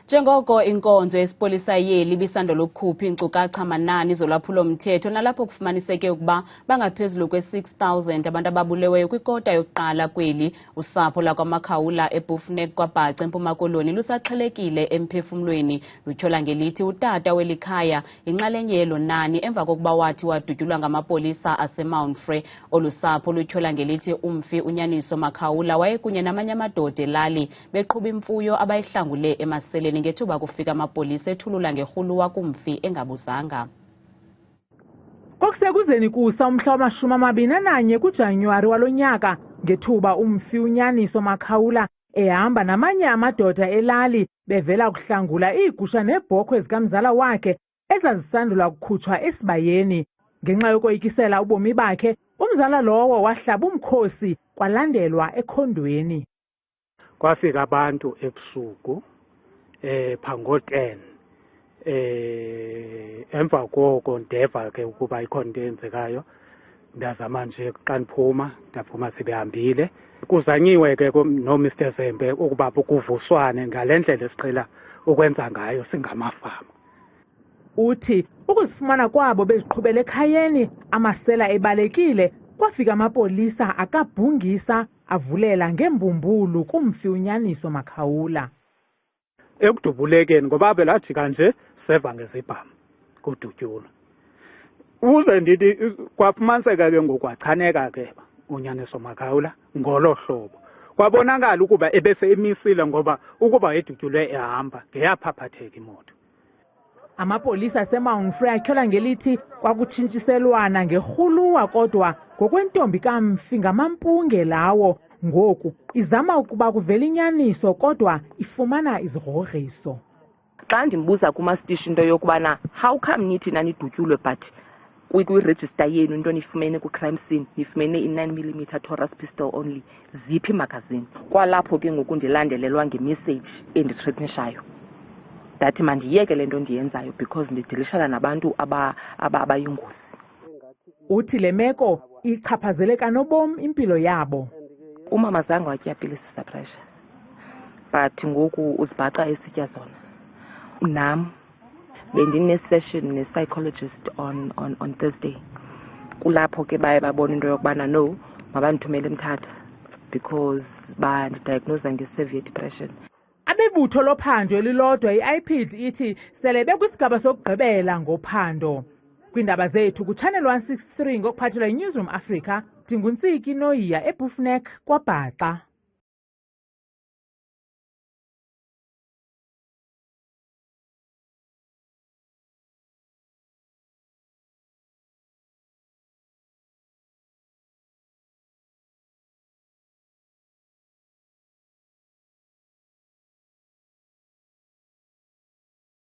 Njengoko inkonzo yesiPolisa yeli ibisandula ukukhupha iinkcukacha manani zolwaphulo-mthetho nalapho kufumaniseke ukuba bangaphezulu kwe-6,000 abantu ababuleweyo kwikota yokuqala kweli, usapho lakwa-Makaula eBuffneck Kwa-Bhaca eMpuma Koloni lusaxhelekile emphefumlweni. Lutyhola ngelithi utata weli khaya inxalenye yelo nani emva kokuba wathi wadutyulwa ngamapolisa aseMount Frere. Olu sapho lutyhola ngelithi umfi uNjengoko wayekunye namanye amadoda elali beqhuba imfuyo abayihlangule emaseleni ngethuba kufika amapolisa ethulula ngerhuluwa kumfi engabuzanga. Kokusekuzeni kusa umhla wama-21 kuJanuwari walo nyaka ngethuba umfi uNjengoko ehamba namanye amadoda elali bevela kuhlangula iigusha neebhokhwe zikamzala wakhe ezazisandula kukhutshwa esibayeni. Ngenxa yokoyikisela ubomi bakhe, umzala lowo wahlaba umkhosi kwalandelwa ekhondweni. Kwafika abantu ebusuku phango-10 emva koko ndeva ke ukuba ikhona into eyenzekayo. Ndazama nje xa ndiphuma ndaphuma sebehambile. Kuzanyiwe ke no-Mr. Zembe ukuba kuvuswane ngale ndlela esiqhela ukwenza ngayo singamafama. Uthi ukuzifumana kwabo beziqhubela ekhayeni amasela ebalekile, kwafika amapolisa akabhungisa avulela ngembumbulu kumfi uNjengoko. Ekudubulekeni ngoba belajika nje seva ngezibhamu kudutyulo. Uze ndithi kwafumaniseka ke ngokwachaneka ke uNjengoko ngolo hlobo. Kwabonakala ukuba ebese emisile ngoba ukuba edutyulwe ehamba ngeyaphaphatheka imoto. Amapolisa aseMount Frere atyhola ngelithi kwakutshintshiselwana ngerhuluwa kodwa ngokwentombi kamfi ngamampunge lawo. Ngoku izama ukuba kuvela inyaniso kodwa ifumana izigrogriso. Xa ndimbuza kumastishi into yokubana how come nithi nanidutyulwe but kwi-register yenu into nifumene ku-crime scene nifumene i-9mm Taurus pistol only, ziphi magazini? Kwalapho ke ngoku ndilandelelwa ngemessage endithreatenishayo ndathi mandiyeke le nto ndiyenzayo because ndidilishana nabantu abayingozi. Uthi le meko ichaphazele nobomi impilo yabo. Umama zange watya pilisi pressure but ngoku uzibhaqa esitya zona. Nam bendine-session ne-psychologist on Thursday. Kulapho ke baye babona into yokubana no, mabandithumele eMthatha because bandidiagnosa nge-severe depression. Abebutho lophando elilodwa i-IPID ithi sele bekwisigaba sokugqibela ngophando. Kwiindaba zethu kuChannel 163 ngokuphathelwa yiNewsroom Africa, ndinguntsiki Noyiya eBuffneck Kwa-Bhaca.